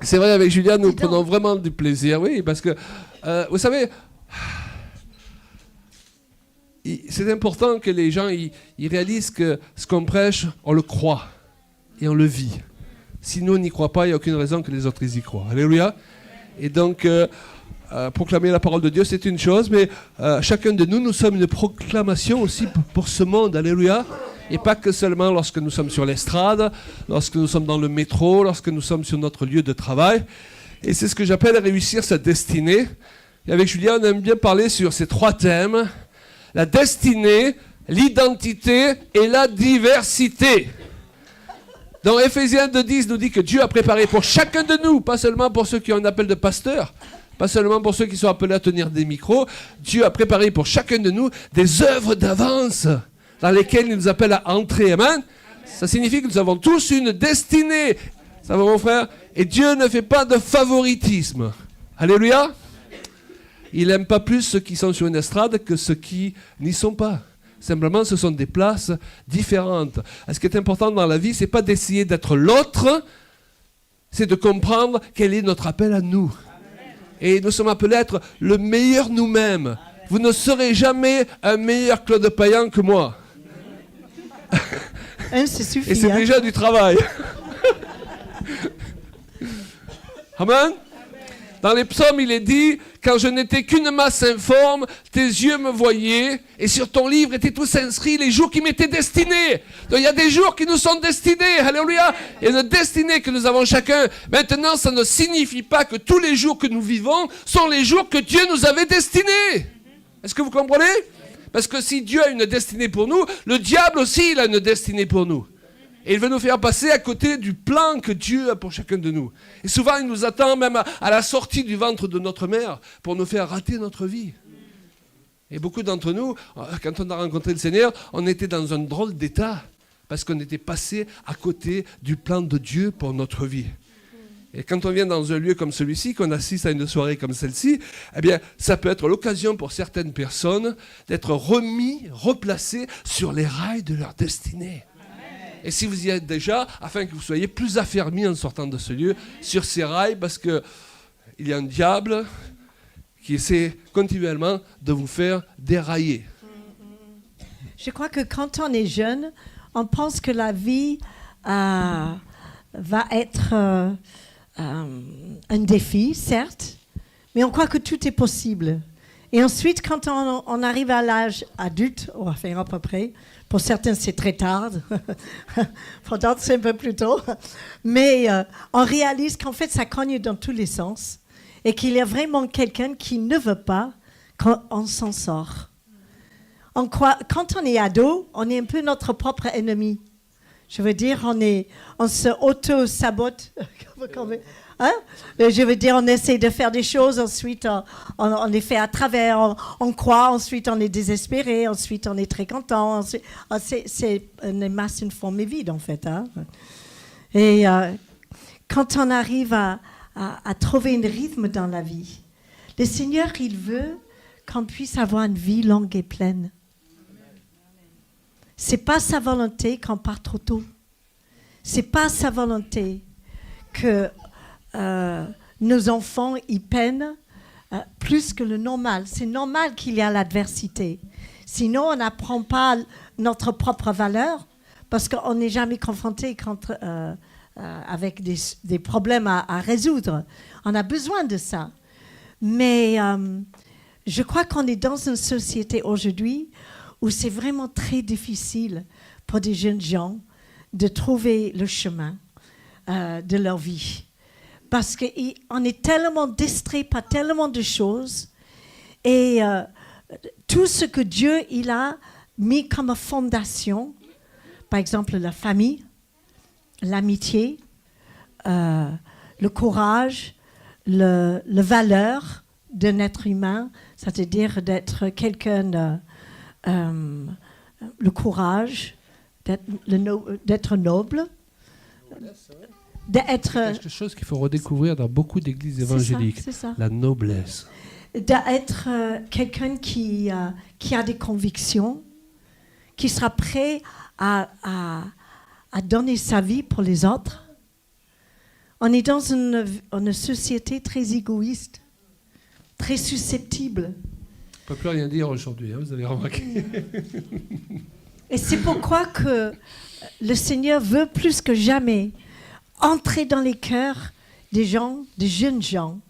C'est vrai, avec Julia, nous prenons vraiment du plaisir, oui, parce que, vous savez, c'est important que les gens ils réalisent que ce qu'on prêche, on le croit et on le vit. Si nous, on n'y croit pas, il n'y a aucune raison que les autres y croient. Alléluia. Et donc, proclamer la parole de Dieu, c'est une chose, mais chacun de nous, nous sommes une proclamation aussi pour ce monde. Alléluia. Et pas que seulement lorsque nous sommes sur l'estrade, lorsque nous sommes dans le métro, lorsque nous sommes sur notre lieu de travail. Et c'est ce que j'appelle réussir sa destinée. Et avec Julien, on aime bien parler sur ces 3 thèmes. La destinée, l'identité et la diversité. Dans Éphésiens 2:10 nous dit que Dieu a préparé pour chacun de nous, pas seulement pour ceux qui ont un appel de pasteur, pas seulement pour ceux qui sont appelés à tenir des micros, Dieu a préparé pour chacun de nous des œuvres d'avance dans lesquelles il nous appelle à entrer. Amen. Ça signifie que nous avons tous une destinée. Ça va mon frère? Et Dieu ne fait pas de favoritisme. Alléluia. Il n'aime pas plus ceux qui sont sur une estrade que ceux qui n'y sont pas. Simplement, ce sont des places différentes. Ce qui est important dans la vie, ce n'est pas d'essayer d'être l'autre, c'est de comprendre quel est notre appel à nous. Et nous sommes appelés à être le meilleur nous-mêmes. Vous ne serez jamais un meilleur Claude Payan que moi. Ça suffit, et c'est déjà du travail. Amen. Dans les psaumes, il est dit, quand je n'étais qu'une masse informe, tes yeux me voyaient, et sur ton livre étaient tous inscrits les jours qui m'étaient destinés. Donc il y a des jours qui nous sont destinés, alléluia. Il y a une destinée que nous avons chacun. Maintenant, ça ne signifie pas que tous les jours que nous vivons sont les jours que Dieu nous avait destinés. Est-ce que vous comprenez? Parce que si Dieu a une destinée pour nous, le diable aussi, il a une destinée pour nous. Et il veut nous faire passer à côté du plan que Dieu a pour chacun de nous. Et souvent, il nous attend même à la sortie du ventre de notre mère pour nous faire rater notre vie. Et beaucoup d'entre nous, quand on a rencontré le Seigneur, on était dans un drôle d'état parce qu'on était passé à côté du plan de Dieu pour notre vie. Et quand on vient dans un lieu comme celui-ci, qu'on assiste à une soirée comme celle-ci, eh bien, ça peut être l'occasion pour certaines personnes d'être replacées sur les rails de leur destinée. Et si vous y êtes déjà, afin que vous soyez plus affermis en sortant de ce lieu, sur ces rails, parce qu'il y a un diable qui essaie continuellement de vous faire dérailler. Je crois que quand on est jeune, on pense que la vie va être un défi, certes, mais on croit que tout est possible. Et ensuite, quand on arrive à l'âge adulte, enfin à peu près, pour certains c'est très tard, pour d'autres c'est un peu plus tôt, mais on réalise qu'en fait ça cogne dans tous les sens et qu'il y a vraiment quelqu'un qui ne veut pas qu'on s'en sort. Quand on est ado, on est un peu notre propre ennemi. Je veux dire, on se auto-sabote. Hein? Je veux dire, on essaie de faire des choses, ensuite on les fait à travers, on croit, ensuite on est désespéré, ensuite on est très content. C'est une masse informe et vide en fait. Hein? Et quand on arrive à trouver un rythme dans la vie, le Seigneur, il veut qu'on puisse avoir une vie longue et pleine. C'est pas sa volonté qu'on parte trop tôt. C'est pas sa volonté que nos enfants y peinent plus que le normal. C'est normal qu'il y a l'adversité. Sinon, on n'apprend pas notre propre valeur parce qu'on n'est jamais confronté avec des problèmes à résoudre. On a besoin de ça. Mais je crois qu'on est dans une société aujourd'hui où c'est vraiment très difficile pour des jeunes gens de trouver le chemin de leur vie. Parce qu'on est tellement distrait par tellement de choses et tout ce que Dieu il a mis comme fondation, par exemple la famille, l'amitié, le courage, la valeur d'un être humain, c'est-à-dire d'être quelqu'un, le courage, d'être noble, d'être... quelque chose qu'il faut redécouvrir dans beaucoup d'églises évangéliques, c'est ça. La noblesse. D'être quelqu'un qui a des convictions, qui sera prêt à donner sa vie pour les autres. On est dans une société très égoïste, très susceptible. On ne peut plus rien dire aujourd'hui, hein, vous avez remarqué. Et c'est pourquoi que le Seigneur veut plus que jamais entrer dans les cœurs des gens, des jeunes gens,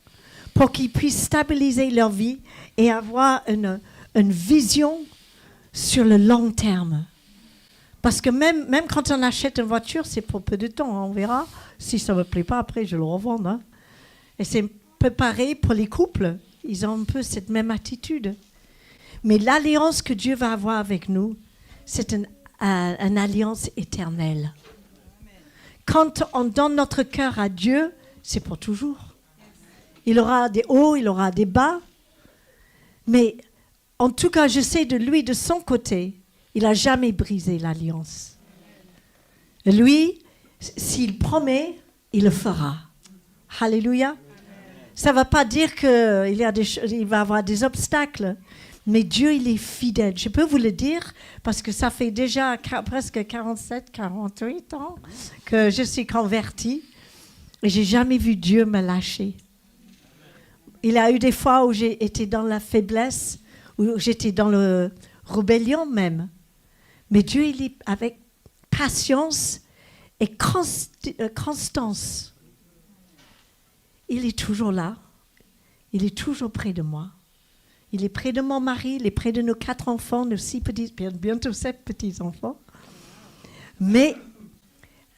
pour qu'ils puissent stabiliser leur vie et avoir une vision sur le long terme. Parce que même quand on achète une voiture, c'est pour peu de temps, hein, on verra. Si ça ne me plaît pas, après, je le revends. Hein. Et c'est un peu pareil pour les couples. Ils ont un peu cette même attitude. Mais l'alliance que Dieu va avoir avec nous, c'est une alliance éternelle. Quand on donne notre cœur à Dieu, c'est pour toujours. Il aura des hauts, il aura des bas. Mais en tout cas, je sais de lui, de son côté, il n'a jamais brisé l'alliance. Lui, s'il promet, il le fera. Alléluia. Ça ne va pas dire qu'il va avoir des obstacles, mais Dieu, il est fidèle. Je peux vous le dire parce que ça fait déjà presque 47, 48 ans que je suis convertie et je n'ai jamais vu Dieu me lâcher. Il y a eu des fois où j'ai été dans la faiblesse, où j'étais dans la rébellion même. Mais Dieu, il est avec patience et constance. Il est toujours là. Il est toujours près de moi. Il est près de mon mari, il est près de nos 4 enfants, nos 6 petits, bientôt 7 petits-enfants. Mais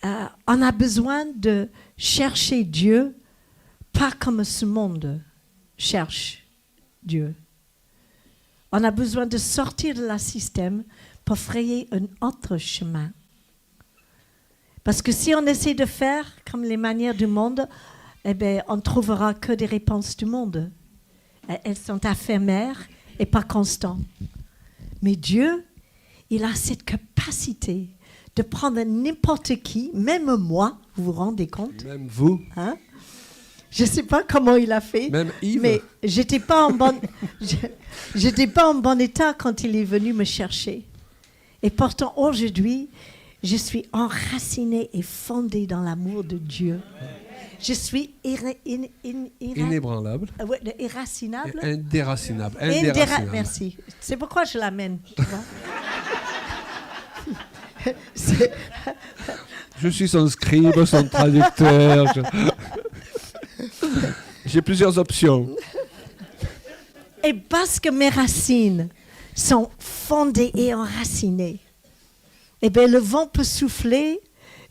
on a besoin de chercher Dieu, pas comme ce monde cherche Dieu. On a besoin de sortir de la système pour frayer un autre chemin. Parce que si on essaie de faire comme les manières du monde, eh bien, on ne trouvera que des réponses du monde. Elles sont éphémères et pas constantes. Mais Dieu, il a cette capacité de prendre n'importe qui, même moi, vous vous rendez compte? Même vous. Hein? Je ne sais pas comment il a fait, même Yves. mais j'étais pas en bon état quand il est venu me chercher. Et pourtant, aujourd'hui, je suis enracinée et fondée dans l'amour de Dieu. Je suis inébranlable. Irracinable. Indéracinable. Merci. C'est pourquoi je l'amène. Tu vois? Je suis son scribe, son traducteur. J'ai plusieurs options. Et parce que mes racines sont fondées et enracinées, eh bien, le vent peut souffler,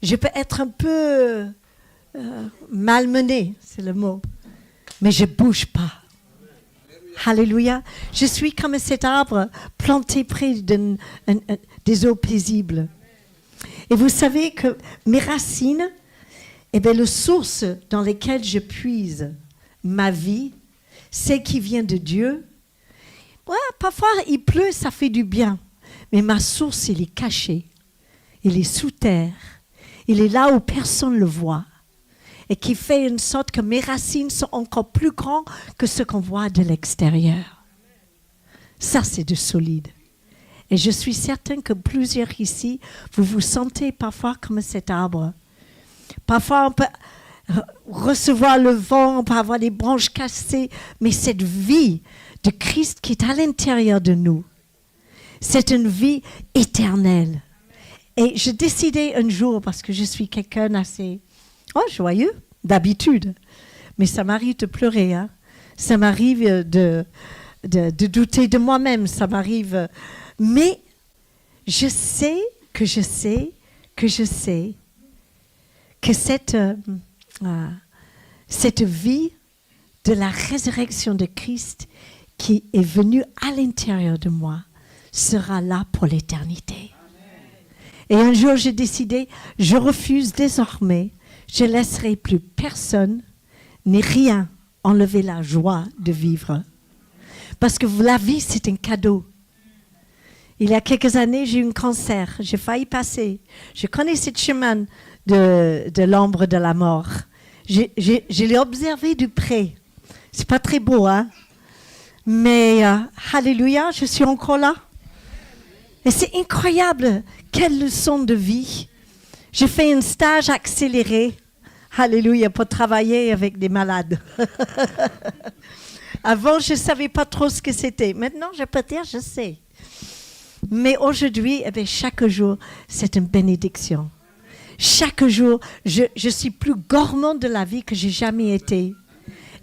je peux être un peu malmenée, c'est le mot, mais je ne bouge pas. Alléluia. Je suis comme cet arbre planté près des eaux paisibles. Et vous savez que mes racines, eh bien, la source dans laquelle je puise ma vie, c'est qui vient de Dieu. Ouais, parfois, il pleut, ça fait du bien. Mais ma source, elle est cachée. Il est sous terre. Il est là où personne ne le voit. Et qui fait une sorte que mes racines sont encore plus grandes que ce qu'on voit de l'extérieur. Ça, c'est de solide. Et je suis certaine que plusieurs ici, vous vous sentez parfois comme cet arbre. Parfois, on peut recevoir le vent, on peut avoir des branches cassées, mais cette vie de Christ qui est à l'intérieur de nous, c'est une vie éternelle. Et j'ai décidé un jour, parce que je suis quelqu'un assez joyeux, d'habitude, mais ça m'arrive de pleurer, hein. Ça m'arrive de douter de moi-même, ça m'arrive. Mais je sais que cette vie de la résurrection de Christ qui est venue à l'intérieur de moi sera là pour l'éternité. Et un jour, j'ai décidé, je refuse désormais, je ne laisserai plus personne ni rien enlever la joie de vivre. Parce que la vie, c'est un cadeau. Il y a quelques années, j'ai eu un cancer. J'ai failli passer. Je connais ce chemin de l'ombre de la mort. Je l'ai observé de près. C'est pas très beau, hein? Mais, alléluia, je suis encore là. Et c'est incroyable. Quelle leçon de vie. J'ai fait un stage accéléré. Alléluia, pour travailler avec des malades. Avant, je ne savais pas trop ce que c'était. Maintenant, je peux dire, je sais. Mais aujourd'hui, chaque jour, c'est une bénédiction. Chaque jour, je suis plus gourmande de la vie que j'ai jamais été.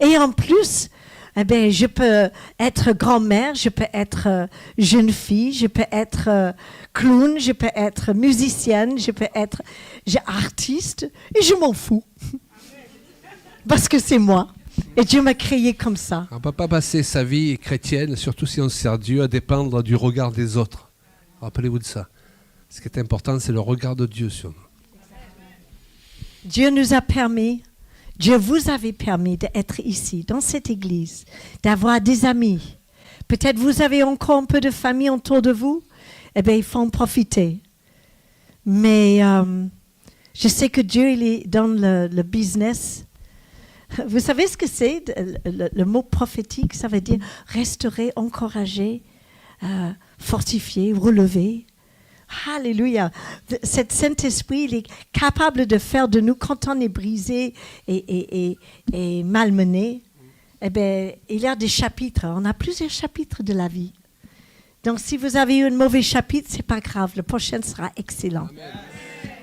Et en plus, je peux être grand-mère, je peux être jeune fille, je peux être clown, je peux être musicienne, je peux être artiste, et je m'en fous. Parce que c'est moi. Et Dieu m'a créé comme ça. On ne peut pas passer sa vie chrétienne, surtout si on sert Dieu, à dépendre du regard des autres. Rappelez-vous de ça. Ce qui est important, c'est le regard de Dieu sur nous. Dieu nous a permis, Dieu vous avait permis d'être ici, dans cette église, d'avoir des amis. Peut-être vous avez encore un peu de famille autour de vous. Il faut en profiter. Mais je sais que Dieu, il est dans le business. Vous savez ce que c'est, le mot prophétique? Ça veut dire restaurer, encourager, fortifier, relever. Alléluia. Cet Saint-Esprit, il est capable de faire de nous, quand on est brisé et malmené, il y a des chapitres. On a plusieurs chapitres de la vie. Donc, si vous avez eu un mauvais chapitre, ce n'est pas grave. Le prochain sera excellent.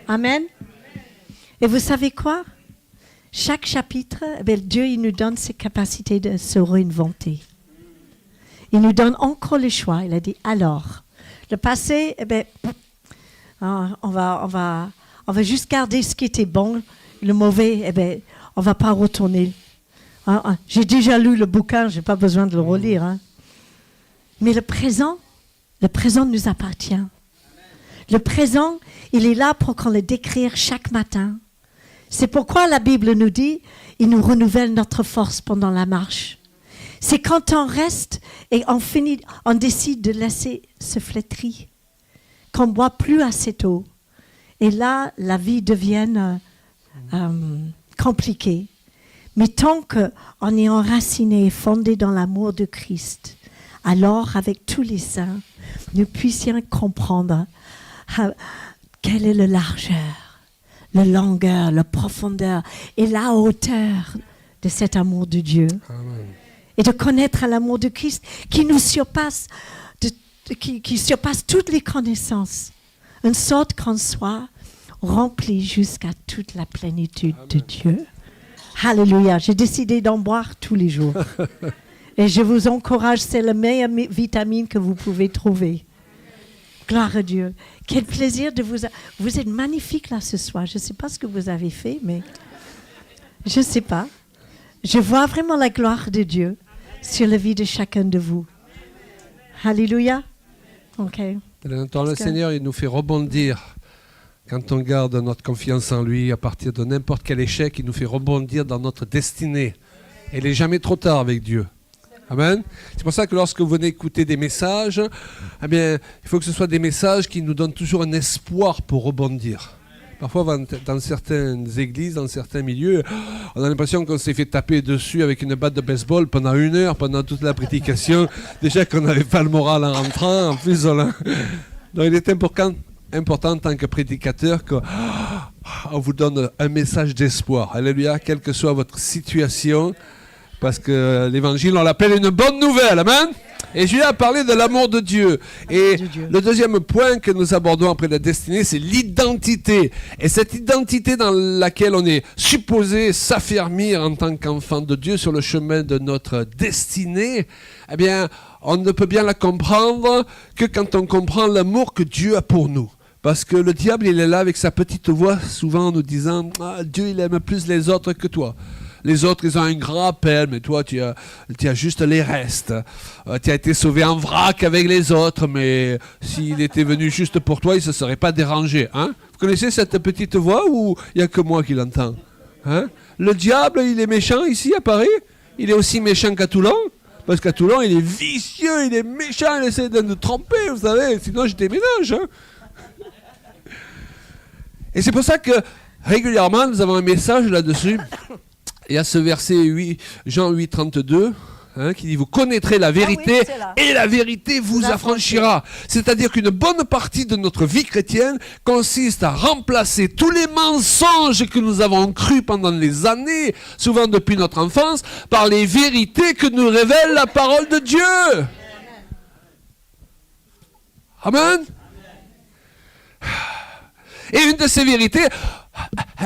Amen. Et vous savez quoi? Chaque chapitre, Dieu il nous donne ses capacités de se réinventer. Il nous donne encore le choix. Il a dit, alors, le passé, on va juste garder ce qui était bon. Le mauvais, on ne va pas retourner. J'ai déjà lu le bouquin, je n'ai pas besoin de le relire. Hein. Mais le présent nous appartient. Le présent, il est là pour qu'on le décrire chaque matin. C'est pourquoi la Bible nous dit, il nous renouvelle notre force pendant la marche. C'est quand on reste et on décide de laisser se flétrir, qu'on ne boit plus assez d'eau. Et là, la vie devient compliquée. Mais tant qu'on est enraciné et fondé dans l'amour de Christ, alors avec tous les saints, nous puissions comprendre quelle est la largeur, la longueur, la profondeur et la hauteur de cet amour de Dieu. Amen. Et de connaître l'amour de Christ qui nous surpasse, qui surpasse toutes les connaissances. Une sorte qu'on soit rempli jusqu'à toute la plénitude de Dieu. Alléluia. J'ai décidé d'en boire tous les jours. Et je vous encourage, c'est la meilleure vitamine que vous pouvez trouver. Gloire à Dieu. Quel plaisir de vous... Vous êtes magnifique là ce soir. Je ne sais pas ce que vous avez fait, mais... Je ne sais pas. Je vois vraiment la gloire de Dieu sur la vie de chacun de vous. Alléluia. OK. Le Seigneur, il nous fait rebondir. Quand on garde notre confiance en lui, à partir de n'importe quel échec, il nous fait rebondir dans notre destinée. Et il n'est jamais trop tard avec Dieu. Amen. C'est pour ça que lorsque vous venez écouter des messages, il faut que ce soit des messages qui nous donnent toujours un espoir pour rebondir. Parfois, dans certaines églises, dans certains milieux, on a l'impression qu'on s'est fait taper dessus avec une batte de baseball pendant 1 heure, pendant toute la prédication. Déjà qu'on n'avait pas le moral en rentrant, en plus. Donc il est important en tant que prédicateur qu'on vous donne un message d'espoir. Alléluia, quelle que soit votre situation. Parce que l'évangile, on l'appelle une bonne nouvelle. Amen. Et je viens parler de l'amour de Dieu. Et le deuxième point que nous abordons après la destinée, c'est l'identité. Et cette identité dans laquelle on est supposé s'affermir en tant qu'enfant de Dieu sur le chemin de notre destinée, on ne peut bien la comprendre que quand on comprend l'amour que Dieu a pour nous. Parce que le diable, il est là avec sa petite voix, souvent nous disant « Dieu, il aime plus les autres que toi ». Les autres, ils ont un grand appel, mais toi, tu as juste les restes. Tu as été sauvé en vrac avec les autres, mais s'il était venu juste pour toi, il ne se serait pas dérangé. Hein? Vous connaissez cette petite voix ou il n'y a que moi qui l'entends? Hein? Le diable, il est méchant ici à Paris. Il est aussi méchant qu'à Toulon. Parce qu'à Toulon, il est vicieux, il est méchant, il essaie de nous tromper, vous savez. Sinon, je déménage. Hein? Et c'est pour ça que régulièrement, nous avons un message là-dessus. Il y a ce verset 8, Jean 8, 32, qui dit « Vous connaîtrez la vérité oui, c'est là. et la vérité vous affranchira ». C'est-à-dire qu'une bonne partie de notre vie chrétienne consiste à remplacer tous les mensonges que nous avons crus pendant des années, souvent depuis notre enfance, par les vérités que nous révèle la parole de Dieu. Amen. Et une de ces vérités,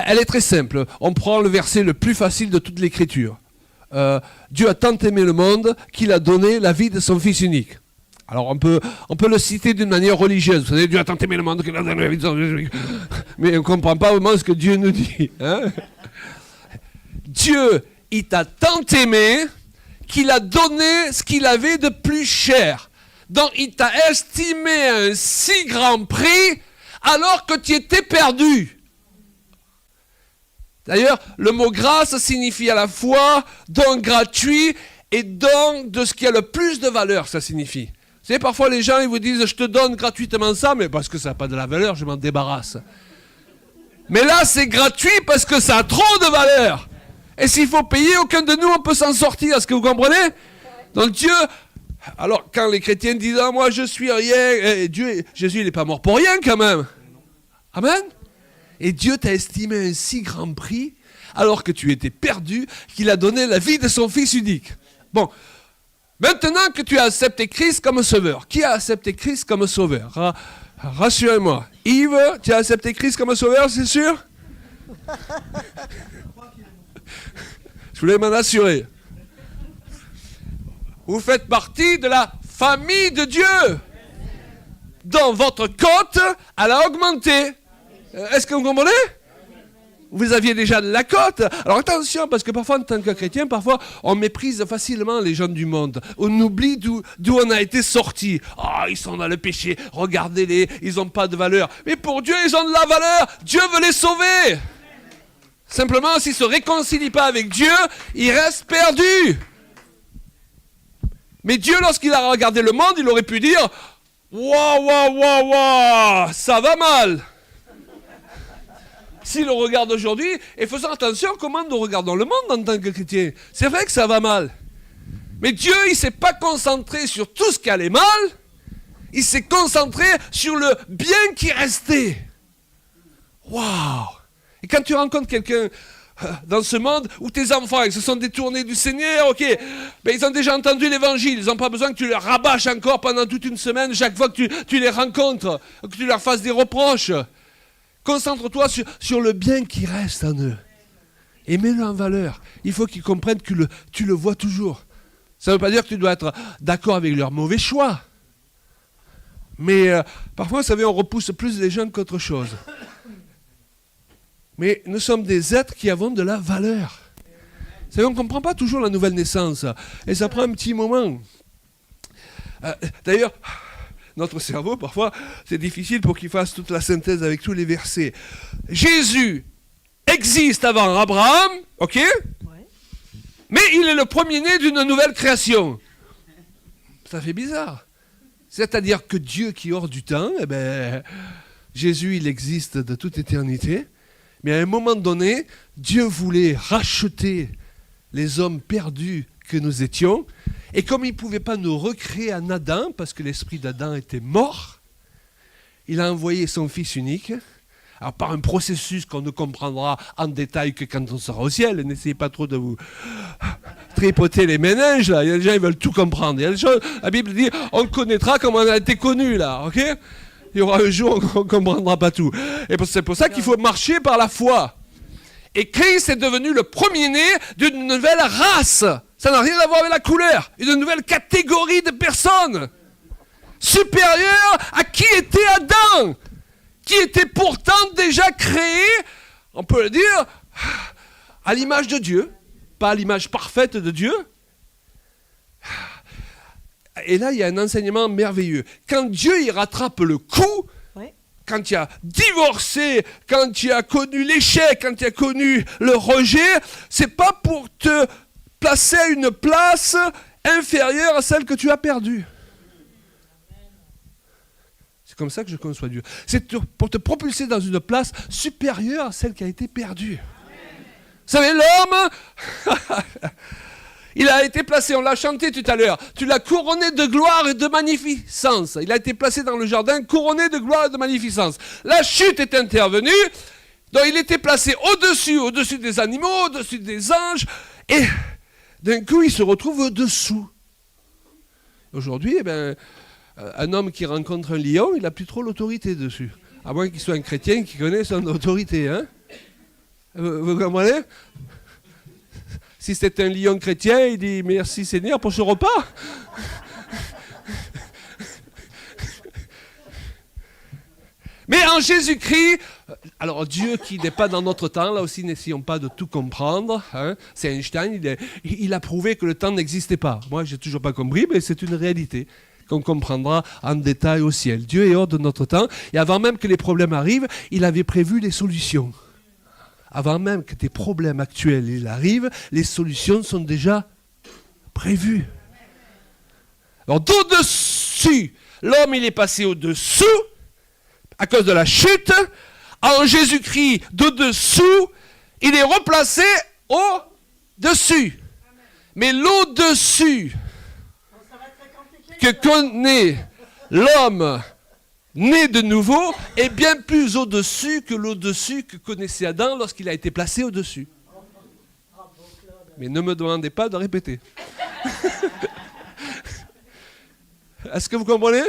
elle est très simple. On prend le verset le plus facile de toute l'Écriture. Dieu a tant aimé le monde qu'il a donné la vie de son Fils unique. Alors on peut le citer d'une manière religieuse. Vous savez, Dieu a tant aimé le monde qu'il a donné la vie de son Fils unique. Mais on ne comprend pas vraiment ce que Dieu nous dit. Hein? Dieu, il t'a tant aimé qu'il a donné ce qu'il avait de plus cher. Donc il t'a estimé à un si grand prix alors que tu étais perdu. D'ailleurs, le mot grâce signifie à la fois don gratuit et don de ce qui a le plus de valeur, ça signifie. Vous savez, parfois les gens ils vous disent je te donne gratuitement ça, mais parce que ça n'a pas de la valeur, je m'en débarrasse. Mais là, c'est gratuit parce que ça a trop de valeur. Et s'il faut payer, aucun de nous on peut s'en sortir. Est-ce que vous comprenez? Donc Dieu, alors quand les chrétiens disent ah, moi je suis rien, Jésus il n'est pas mort pour rien quand même. Amen. Et Dieu t'a estimé un si grand prix, alors que tu étais perdu, qu'il a donné la vie de son Fils unique. Bon, maintenant que tu as accepté Christ comme sauveur, qui a accepté Christ comme sauveur? Rassurez-moi. Yves, tu as accepté Christ comme sauveur, c'est sûr? Je voulais m'en assurer. Vous faites partie de la famille de Dieu. Dans votre cote, elle a augmenté. Est-ce que vous comprenez? Vous aviez déjà de la cote. Alors attention, parce que parfois, en tant que chrétien, parfois, on méprise facilement les gens du monde. On oublie d'où on a été sortis. Ah, ils sont dans le péché. Regardez-les, ils n'ont pas de valeur. Mais pour Dieu, ils ont de la valeur. Dieu veut les sauver. Simplement, s'ils ne se réconcilient pas avec Dieu, ils restent perdus. Mais Dieu, lorsqu'il a regardé le monde, il aurait pu dire « Waouh, ça va mal !» S'il le regarde aujourd'hui, et faisons attention comment nous regardons le monde en tant que chrétiens. C'est vrai que ça va mal. Mais Dieu, il ne s'est pas concentré sur tout ce qui allait mal. Il s'est concentré sur le bien qui restait. Waouh! Et quand tu rencontres quelqu'un dans ce monde où tes enfants ils se sont détournés du Seigneur, ok, ben ils ont déjà entendu l'évangile, ils n'ont pas besoin que tu leur rabâches encore pendant toute une semaine chaque fois que tu les rencontres, que tu leur fasses des reproches. Concentre-toi sur le bien qui reste en eux. Et mets-le en valeur. Il faut qu'ils comprennent que tu le vois toujours. Ça ne veut pas dire que tu dois être d'accord avec leurs mauvais choix. Mais parfois, vous savez, on repousse plus les gens qu'autre chose. Mais nous sommes des êtres qui avons de la valeur. Vous savez, on ne comprend pas toujours la nouvelle naissance. Et ça prend un petit moment. D'ailleurs, notre cerveau, parfois, c'est difficile pour qu'il fasse toute la synthèse avec tous les versets. Jésus existe avant Abraham, ok? Ouais. Mais il est le premier-né d'une nouvelle création. Ça fait bizarre. C'est-à-dire que Dieu qui est hors du temps, eh ben, Jésus, il existe de toute éternité. Mais à un moment donné, Dieu voulait racheter les hommes perdus que nous étions. Et comme il ne pouvait pas nous recréer en Adam, parce que l'esprit d'Adam était mort, il a envoyé son Fils unique, alors par un processus qu'on ne comprendra en détail que quand on sera au ciel. N'essayez pas trop de vous tripoter les méninges, là. Il y a des gens qui veulent tout comprendre. Il y a des choses, la Bible dit, on connaîtra comme on a été connu, là, ok? Il y aura un jour où on ne comprendra pas tout. Et c'est pour ça qu'il faut marcher par la foi. Et Christ est devenu le premier-né d'une nouvelle race. Ça n'a rien à voir avec la couleur. Une nouvelle catégorie de personnes. Supérieure à qui était Adam. Qui était pourtant déjà créé, on peut le dire, à l'image de Dieu. Pas à l'image parfaite de Dieu. Et là, il y a un enseignement merveilleux. Quand Dieu y rattrape le coup, quand tu as divorcé, quand tu as connu l'échec, quand tu as connu le rejet, c'est pas pour te placer à une place inférieure à celle que tu as perdue. C'est comme ça que je conçois Dieu. C'est pour te propulser dans une place supérieure à celle qui a été perdue. Vous savez, l'homme, Il a été placé, on l'a chanté tout à l'heure, tu l'as couronné de gloire et de magnificence. Il a été placé dans le jardin, couronné de gloire et de magnificence. La chute est intervenue, donc il était placé au-dessus des animaux, au-dessus des anges, et d'un coup il se retrouve au-dessous. Aujourd'hui, un homme qui rencontre un lion, il n'a plus trop l'autorité dessus. À moins qu'il soit un chrétien qui connaît son autorité. Hein, vous comprenez? Si c'est un lion chrétien, il dit « Merci Seigneur pour ce repas ». Mais en Jésus-Christ, alors Dieu qui n'est pas dans notre temps, là aussi n'essayons pas de tout comprendre. Hein. C'est Einstein, il a prouvé que le temps n'existait pas. Moi, je n'ai toujours pas compris, mais c'est une réalité qu'on comprendra en détail au ciel. Dieu est hors de notre temps, et avant même que les problèmes arrivent, il avait prévu les solutions. Avant même que tes problèmes actuels ils arrivent, les solutions sont déjà prévues. Alors d'au-dessus, l'homme il est passé au-dessous, à cause de la chute. En Jésus-Christ, d'au-dessous, il est replacé au-dessus. Mais l'au-dessus que connaît l'homme né de nouveau est bien plus au-dessus que l'au-dessus que connaissait Adam lorsqu'il a été placé au-dessus. Mais ne me demandez pas de répéter. Est-ce que vous comprenez?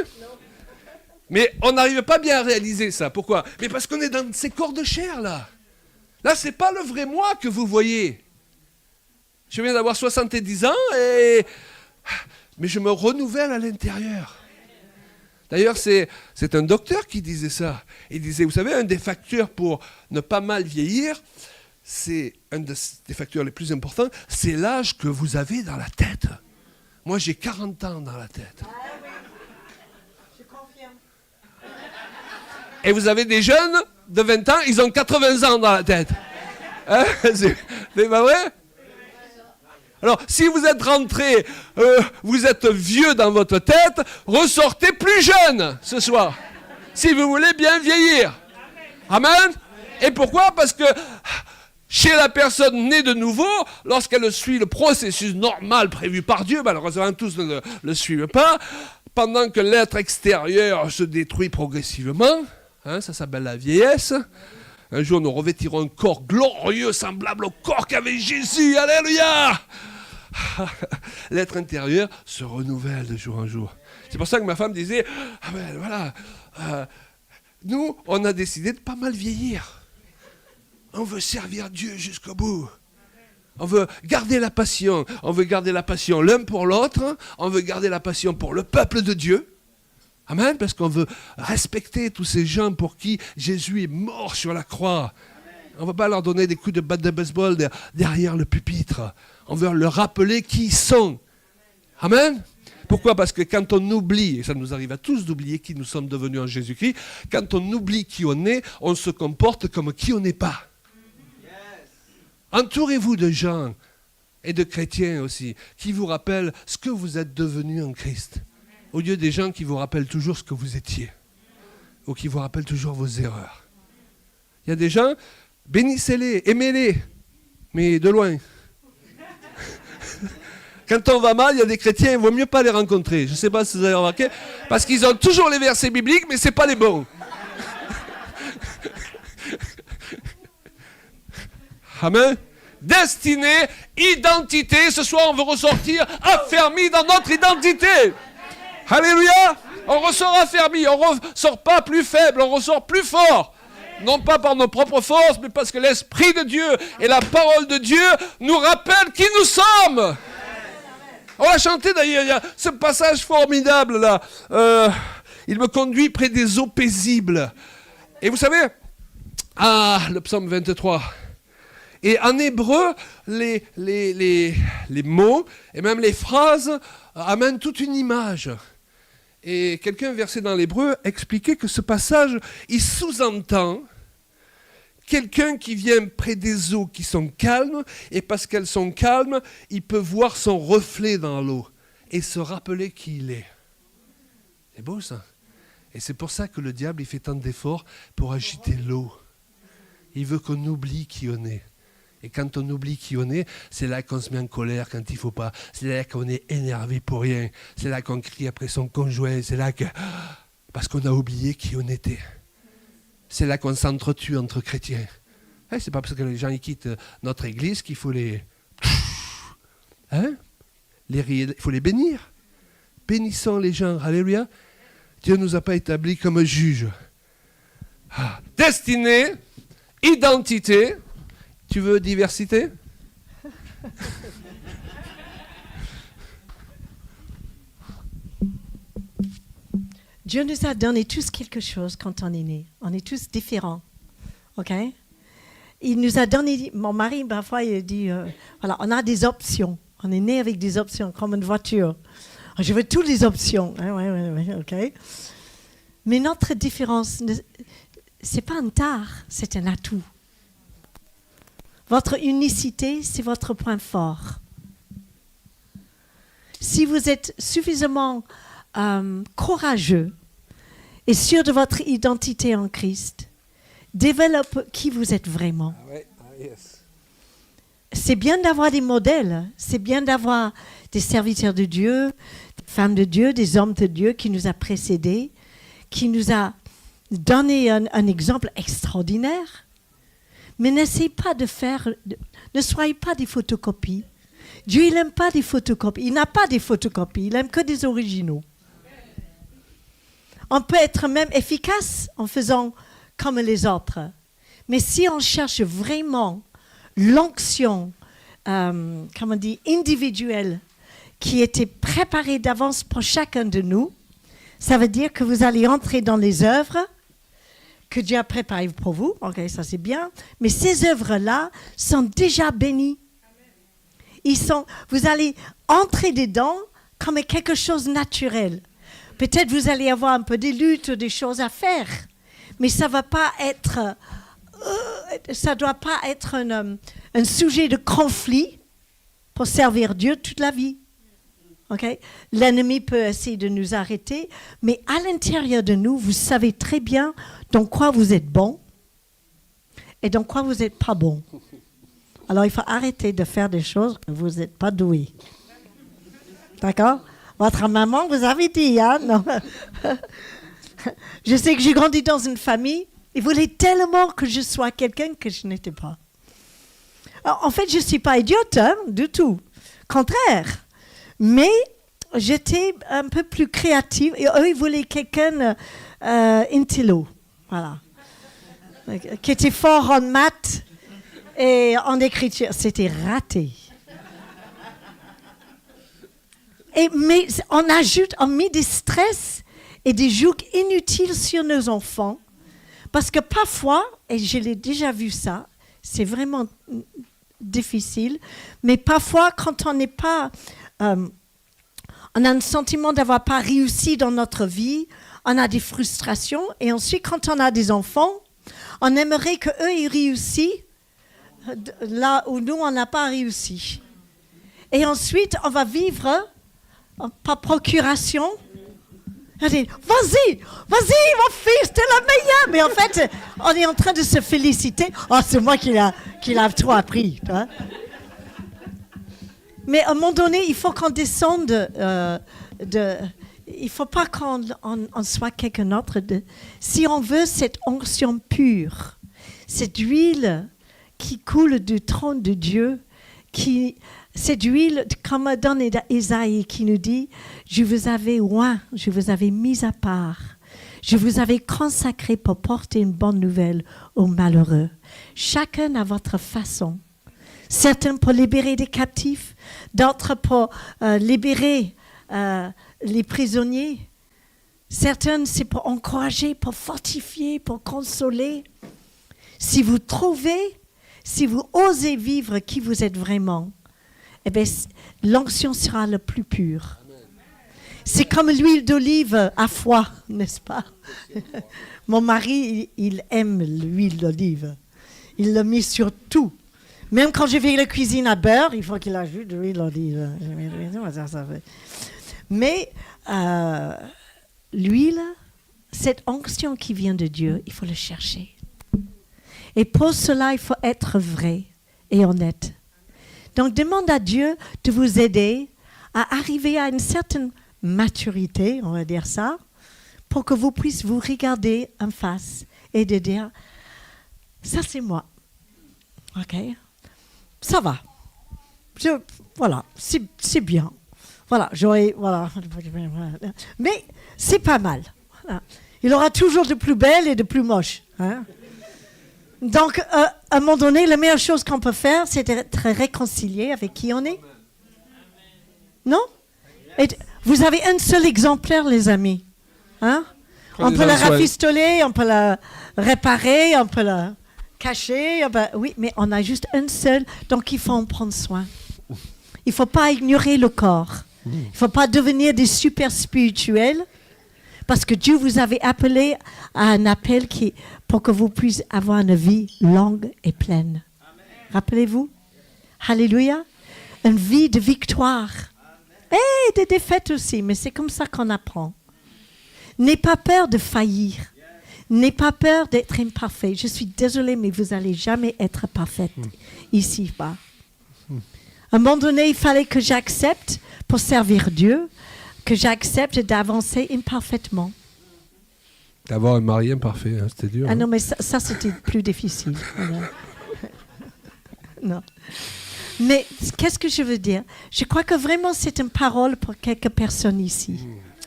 Mais on n'arrive pas bien à réaliser ça. Pourquoi? Mais parce qu'on est dans ces corps de chair, là. Là, ce n'est pas le vrai moi que vous voyez. Je viens d'avoir 70 ans, mais je me renouvelle à l'intérieur. D'ailleurs, c'est un docteur qui disait ça. Il disait, vous savez, un des facteurs pour ne pas mal vieillir, c'est un des facteurs les plus importants, c'est l'âge que vous avez dans la tête. Moi, j'ai 40 ans dans la tête. Ah oui, je confirme. Et vous avez des jeunes de 20 ans, ils ont 80 ans dans la tête. Hein? C'est pas vrai? Alors, si vous êtes rentré, vous êtes vieux dans votre tête, ressortez plus jeune ce soir, si vous voulez bien vieillir. Amen. Et pourquoi? Parce que chez la personne née de nouveau, lorsqu'elle suit le processus normal prévu par Dieu, malheureusement tous ne le suivent pas, pendant que l'être extérieur se détruit progressivement, hein, ça s'appelle la vieillesse. Un jour, nous revêtirons un corps glorieux, semblable au corps qu'avait Jésus. Alléluia! L'être intérieur se renouvelle de jour en jour. C'est pour ça que ma femme disait, ah ben voilà, nous, on a décidé de pas mal vieillir. On veut servir Dieu jusqu'au bout. On veut garder la passion. On veut garder la passion l'un pour l'autre. On veut garder la passion pour le peuple de Dieu. Amen, parce qu'on veut respecter tous ces gens pour qui Jésus est mort sur la croix. On ne va pas leur donner des coups de batte de baseball derrière le pupitre. On veut leur rappeler qui ils sont. Amen. Pourquoi? Parce que quand on oublie, et ça nous arrive à tous d'oublier qui nous sommes devenus en Jésus-Christ, quand on oublie qui on est, on se comporte comme qui on n'est pas. Entourez-vous de gens, et de chrétiens aussi, qui vous rappellent ce que vous êtes devenus en Christ. Au lieu des gens qui vous rappellent toujours ce que vous étiez, ou qui vous rappellent toujours vos erreurs. Il y a des gens, bénissez-les, aimez-les, mais de loin. Quand on va mal, il y a des chrétiens, il vaut mieux pas les rencontrer. Je ne sais pas si vous avez remarqué, parce qu'ils ont toujours les versets bibliques, mais ce n'est pas les bons. Amen. Destinée, identité, ce soir on veut ressortir affermi dans notre identité. Alléluia. On ressort affermi, on ne ressort pas plus faible, on ressort plus fort. Non pas par nos propres forces, mais parce que l'Esprit de Dieu et la parole de Dieu nous rappellent qui nous sommes. On l'a chanté d'ailleurs, il y a ce passage formidable là. Il me conduit près des eaux paisibles. Et vous savez, le psaume 23. Et en hébreu, les mots et même les phrases amènent toute une image. Et quelqu'un versé dans l'hébreu expliquait que ce passage, il sous-entend quelqu'un qui vient près des eaux qui sont calmes, et parce qu'elles sont calmes, il peut voir son reflet dans l'eau et se rappeler qui il est. C'est beau ça. Et c'est pour ça que le diable il fait tant d'efforts pour agiter l'eau. Il veut qu'on oublie qui on est. Et quand on oublie qui on est, c'est là qu'on se met en colère quand il ne faut pas. C'est là qu'on est énervé pour rien. C'est là qu'on crie après son conjoint. C'est là que... Parce qu'on a oublié qui on était. C'est là qu'on s'entretue entre chrétiens. Hey, c'est pas parce que les gens ils quittent notre église qu'il faut les... Hein? Il faut les bénir. Bénissons les gens. Alléluia. Dieu ne nous a pas établis comme juges. Destinée, identité. Tu veux diversité? Dieu nous a donné tous quelque chose quand on est né. On est tous différents. OK? Il nous a donné... Mon mari, parfois, il dit... voilà, on a des options. On est né avec des options, comme une voiture. Je veux toutes les options. Oui, OK. Mais notre différence, ce n'est pas un tard, c'est un atout. Votre unicité, c'est votre point fort. Si vous êtes suffisamment courageux et sûr de votre identité en Christ, développe qui vous êtes vraiment. C'est bien d'avoir des modèles, c'est bien d'avoir des serviteurs de Dieu, des femmes de Dieu, des hommes de Dieu qui nous a précédés, qui nous a donné un exemple extraordinaire. Mais n'essayez pas de faire, ne soyez pas des photocopies. Dieu, il n'aime pas des photocopies. Il n'a pas des photocopies, il n'aime que des originaux. On peut être même efficace en faisant comme les autres. Mais si on cherche vraiment l'onction, comment on dit, individuelle, qui était préparée d'avance pour chacun de nous, ça veut dire que vous allez entrer dans les œuvres que Dieu a préparées pour vous. Ok, ça c'est bien. Mais ces œuvres-là sont déjà bénies. Vous allez entrer dedans comme quelque chose de naturel. Peut-être vous allez avoir un peu des luttes, des choses à faire, mais ça va pas être, ça doit pas être un sujet de conflit pour servir Dieu toute la vie. Okay? L'ennemi peut essayer de nous arrêter, mais à l'intérieur de nous, vous savez très bien dans quoi vous êtes bon et dans quoi vous n'êtes pas bon. Alors, il faut arrêter de faire des choses que vous n'êtes pas doué. D'accord? Votre maman vous avait dit, hein? Non. Je sais que j'ai grandi dans une famille, ils voulaient tellement que je sois quelqu'un que je n'étais pas. Alors, en fait, je ne suis pas idiote, hein, du tout. Contraire. Mais j'étais un peu plus créative et eux, ils voulaient quelqu'un intello, voilà, qui était fort en maths et en écriture. C'était raté. Mais on met des stress et des jougs inutiles sur nos enfants parce que parfois, et je l'ai déjà vu ça, c'est vraiment difficile, mais parfois quand on n'est pas... on a un sentiment d'avoir pas réussi dans notre vie, on a des frustrations, et ensuite, quand on a des enfants, on aimerait qu'eux ils réussissent là où nous, on n'a pas réussi. Et ensuite, on va vivre par procuration. On dit, vas-y, mon fils, t'es la meilleure. Mais en fait, on est en train de se féliciter. Oh, c'est moi qui l'a trop appris. Hein? Mais à un moment donné, il faut qu'on descende il ne faut pas qu'on soit quelqu'un d'autre. Si on veut cette onction pure, cette huile qui coule du trône de Dieu, cette huile, comme dans Ésaïe qui nous dit, je vous avais oint, je vous avais mis à part, je vous avais consacré pour porter une bonne nouvelle aux malheureux. Chacun à votre façon. Certains pour libérer des captifs, d'autres pour libérer les prisonniers. Certains, c'est pour encourager, pour fortifier, pour consoler. Si vous osez vivre qui vous êtes vraiment, eh bien, l'onction sera le plus pure. C'est comme l'huile d'olive à foie, n'est-ce pas? Mon mari, il aime l'huile d'olive. Il l'a mis sur tout. Même quand je fais la cuisine à beurre, il faut qu'il ajoute de l'huile d'olive. Mais l'huile, cette onction qui vient de Dieu, il faut le chercher. Et pour cela, il faut être vrai et honnête. Donc, demande à Dieu de vous aider à arriver à une certaine maturité, on va dire ça, pour que vous puissiez vous regarder en face et de dire, ça c'est moi. OK? Ça va. Voilà, c'est bien. Voilà, voilà. Mais c'est pas mal. Voilà. Il y aura toujours de plus belles et de plus moches. Hein? Donc, à un moment donné, la meilleure chose qu'on peut faire, c'est d'être réconcilié avec qui on est. Non? Et vous avez un seul exemplaire, les amis. Hein? On peut la rafistoler, on peut la réparer, on peut la cacher. Oui, mais on a juste un seul, donc il faut en prendre soin. Il ne faut pas ignorer le corps. Il ne faut pas devenir des super spirituels. Parce que Dieu vous avait appelé à un appel pour que vous puissiez avoir une vie longue et pleine. Amen. Rappelez-vous? Alléluia. Une vie de victoire. Et de défaite aussi, mais c'est comme ça qu'on apprend. N'aie pas peur de faillir. N'aie pas peur d'être imparfait. Je suis désolée, mais vous n'allez jamais être parfaite ici-bas. À un moment donné, il fallait que j'accepte pour servir Dieu, que j'accepte d'avancer imparfaitement. D'avoir un mari imparfait, hein, c'était dur. Ah non, mais ça c'était plus difficile. Non. Mais qu'est-ce que je veux dire? Je crois que vraiment c'est une parole pour quelques personnes ici,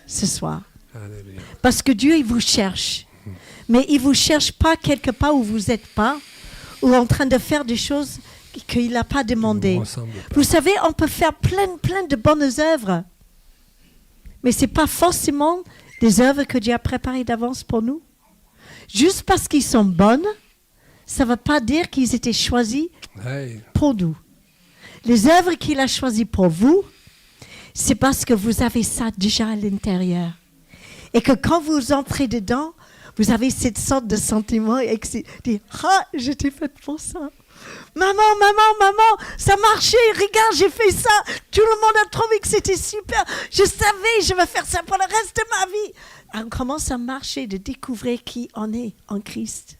ce soir. Alléluia. Parce que Dieu, il vous cherche. Mais il ne vous cherche pas quelque part où vous n'êtes pas, ou en train de faire des choses qu'il n'a pas demandé. Vous savez, on peut faire plein de bonnes œuvres. Mais ce n'est pas forcément des œuvres que Dieu a préparées d'avance pour nous. Juste parce qu'ils sont bonnes, ça ne veut pas dire qu'ils étaient choisis pour nous. Les œuvres qu'il a choisies pour vous, c'est parce que vous avez ça déjà à l'intérieur. Et que quand vous entrez dedans, vous avez cette sorte de sentiment et dit « Ah, j'étais faite pour ça !» Maman, ça marchait, regarde, j'ai fait ça. Tout le monde a trouvé que c'était super. Je savais, je vais faire ça pour le reste de ma vie. On commence à marcher, de découvrir qui on est en Christ.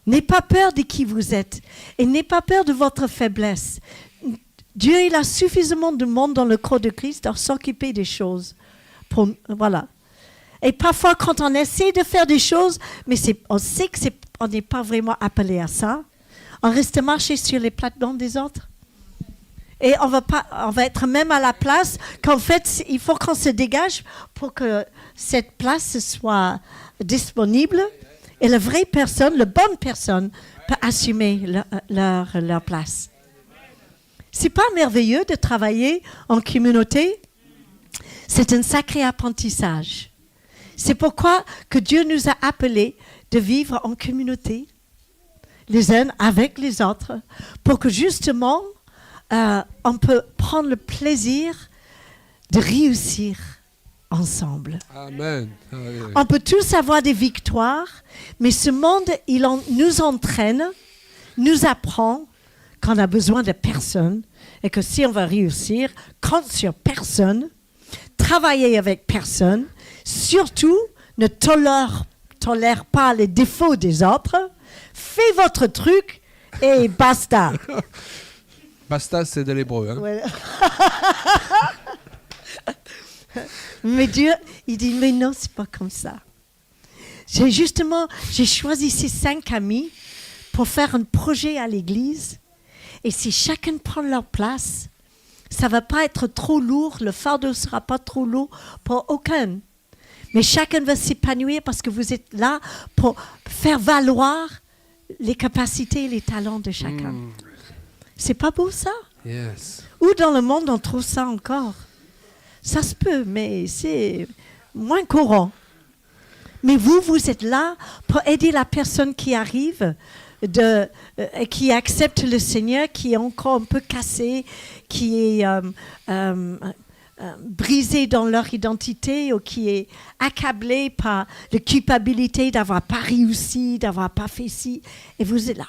N'ayez pas peur de qui vous êtes et n'ayez pas peur de votre faiblesse. Dieu, il a suffisamment de monde dans le corps de Christ pour s'occuper des choses. Voilà. Et parfois, quand on essaie de faire des choses, mais on sait qu'on n'est pas vraiment appelé à ça, on reste marcher sur les plates-bandes des autres. Et on va être même à la place qu'en fait, il faut qu'on se dégage pour que cette place soit disponible. Et la vraie personne, la bonne personne, peut assumer leur place. C'est pas merveilleux de travailler en communauté? C'est un sacré apprentissage. C'est pourquoi que Dieu nous a appelés de vivre en communauté, les uns avec les autres, pour que justement, on peut prendre le plaisir de réussir ensemble. Amen. On peut tous avoir des victoires, mais ce monde, nous entraîne, nous apprend qu'on a besoin de personne et que si on va réussir, compte sur personne, travailler avec personne, surtout ne tolère pas les défauts des autres, fais votre truc et basta. Basta, c'est de l'hébreu. Hein? Ouais. Mais Dieu, il dit, mais non, c'est pas comme ça. J'ai choisi ces 5 amis pour faire un projet à l'église. Et si chacun prend leur place, ça ne va pas être trop lourd, le fardeau ne sera pas trop lourd pour aucun. Mais chacun va s'épanouir parce que vous êtes là pour faire valoir les capacités et les talents de chacun. C'est pas beau ça? Yes. Où dans le monde on trouve ça encore? Ça se peut, mais c'est moins courant. Mais vous êtes là pour aider la personne qui arrive, qui accepte le Seigneur, qui est encore un peu cassé, qui est brisé dans leur identité ou qui est accablé par la culpabilité d'avoir pas réussi, d'avoir pas fait ci. Et vous êtes là,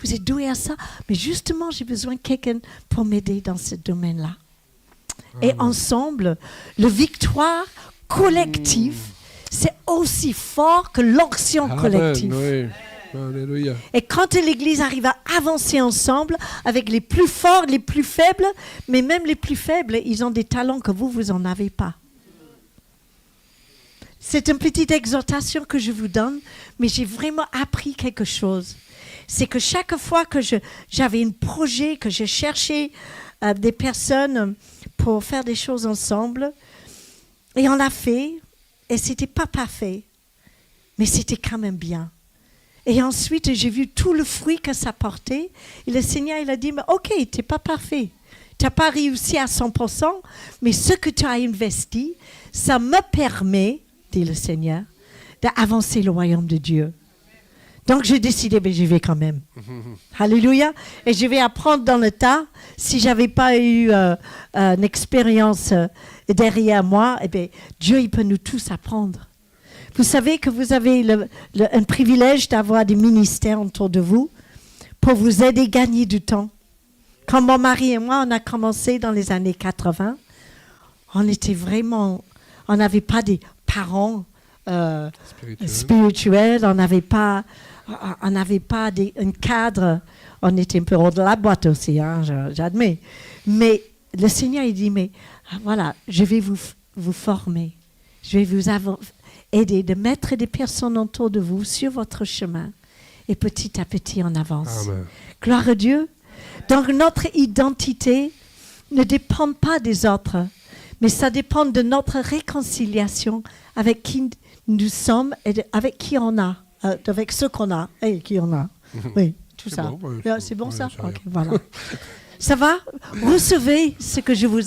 vous êtes doué à ça. Mais justement, j'ai besoin de quelqu'un pour m'aider dans ce domaine-là. Et ensemble, la victoire collective, c'est aussi fort que l'onction collective. Alléluia. Et quand l'Église arrive à avancer ensemble avec les plus forts, les plus faibles, mais même les plus faibles, ils ont des talents que vous n'en avez pas. C'est une petite exhortation que je vous donne, mais j'ai vraiment appris quelque chose. C'est que chaque fois que j'avais un projet, que je cherchais des personnes pour faire des choses ensemble, et on l'a fait, et c'était pas parfait, mais c'était quand même bien. Et ensuite, j'ai vu tout le fruit que ça portait, et le Seigneur, il a dit, mais ok, t'es pas parfait, t'as pas réussi à 100%, mais ce que tu as investi, ça me permet, dit le Seigneur, d'avancer le royaume de Dieu. Donc, j'ai décidé, mais j'y vais quand même. Alléluia. Et je vais apprendre dans le tas. Si je n'avais pas eu une expérience derrière moi, eh bien, Dieu, il peut nous tous apprendre. Vous savez que vous avez un privilège d'avoir des ministères autour de vous pour vous aider à gagner du temps. Quand mon mari et moi, on a commencé dans les années 80, on était vraiment... On n'avait pas des parents spirituels, on n'avait pas un cadre, on était un peu hors de la boîte aussi, hein, j'admets. Mais le Seigneur, il dit, mais voilà, je vais vous former, je vais vous aider de mettre des personnes autour de vous sur votre chemin. Et petit à petit, on avance. Amen. Gloire à Dieu. Donc, notre identité ne dépend pas des autres, mais ça dépend de notre réconciliation avec qui nous sommes et avec qui on a, avec ce qu'on a et qui on a. Oui, tout ça. Bon, c'est bon ça? Ouais, Ok, voilà. Ça va? Recevez ce que je vous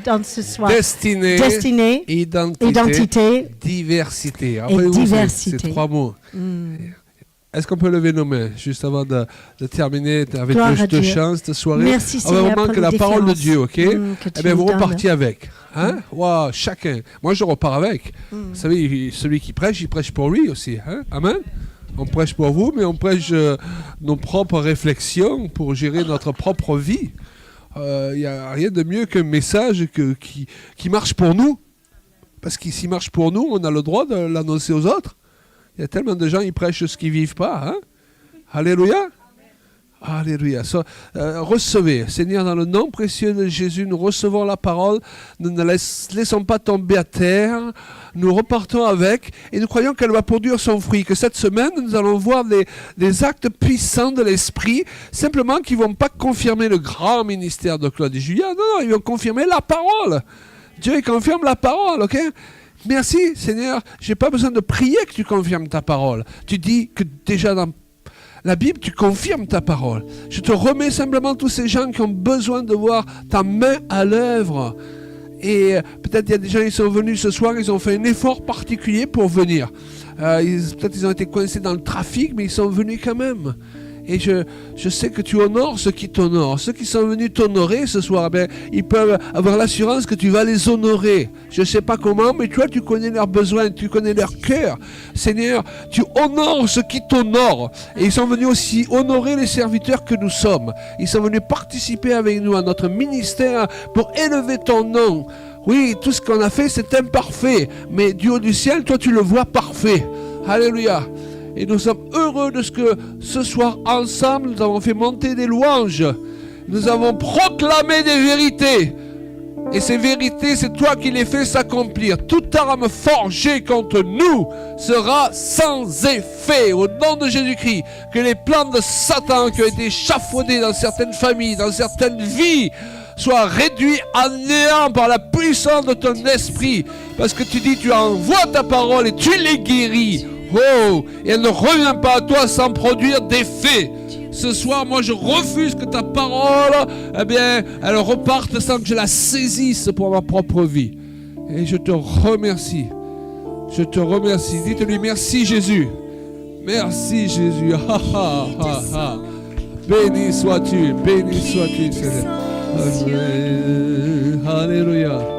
donne ce soir. Destinée, identité, diversité. Et diversité. C'est 3 mots. Est-ce qu'on peut lever nos mains juste avant de terminer avec de chance cette soirée? Merci Seigneur vraiment que la parole de Dieu, ok? Eh bien, vous repartiez avec. Hein? Wow, chacun. Moi, je repars avec. Vous savez, celui qui prêche, il prêche pour lui aussi. Hein? Amen? On prêche pour vous, mais on prêche nos propres réflexions pour gérer notre propre vie. Il n'y a rien de mieux qu'un message qui marche pour nous. Parce que s'il marche pour nous, on a le droit de l'annoncer aux autres. Il y a tellement de gens qui prêchent ce qu'ils ne vivent pas. Hein? Alléluia. Alléluia. Recevez, Seigneur, dans le nom précieux de Jésus, nous recevons la parole. Nous ne laissons pas tomber à terre. Nous repartons avec et nous croyons qu'elle va produire son fruit. Que cette semaine, nous allons voir des actes puissants de l'Esprit, simplement qui ne vont pas confirmer le grand ministère de Claude et Julien. Non, ils vont confirmer la parole. Dieu, il confirme la parole, ok? Merci, Seigneur. Je n'ai pas besoin de prier que tu confirmes ta parole. Tu dis que déjà dans la Bible, tu confirmes ta parole. Je te remets simplement tous ces gens qui ont besoin de voir ta main à l'œuvre. Et peut-être il y a des gens qui sont venus ce soir, ils ont fait un effort particulier pour venir. Peut-être ils ont été coincés dans le trafic, mais ils sont venus quand même. Et je sais que tu honores ceux qui t'honorent. Ceux qui sont venus t'honorer ce soir, ben, ils peuvent avoir l'assurance que tu vas les honorer. Je ne sais pas comment, mais toi, tu connais leurs besoins, tu connais leur cœur. Seigneur, tu honores ceux qui t'honorent. Et ils sont venus aussi honorer les serviteurs que nous sommes. Ils sont venus participer avec nous à notre ministère pour élever ton nom. Oui, tout ce qu'on a fait, c'est imparfait. Mais du haut du ciel, toi, tu le vois parfait. Alléluia. Et nous sommes heureux de ce que ce soir, ensemble, nous avons fait monter des louanges. Nous avons proclamé des vérités. Et ces vérités, c'est toi qui les fais s'accomplir. Toute arme forgée contre nous sera sans effet. Au nom de Jésus-Christ, que les plans de Satan qui ont été échafaudés dans certaines familles, dans certaines vies, soient réduits à néant par la puissance de ton esprit. Parce que tu dis, tu envoies ta parole et tu les guéris. Oh, et elle ne revient pas à toi sans produire d'effet. Ce soir, moi, je refuse que ta parole, eh bien, elle reparte sans que je la saisisse pour ma propre vie. Et je te remercie. Je te remercie. Dites-lui merci, Jésus. Merci, Jésus. Ha, ha, ha, ha. Béni sois-tu, Seigneur. Alléluia.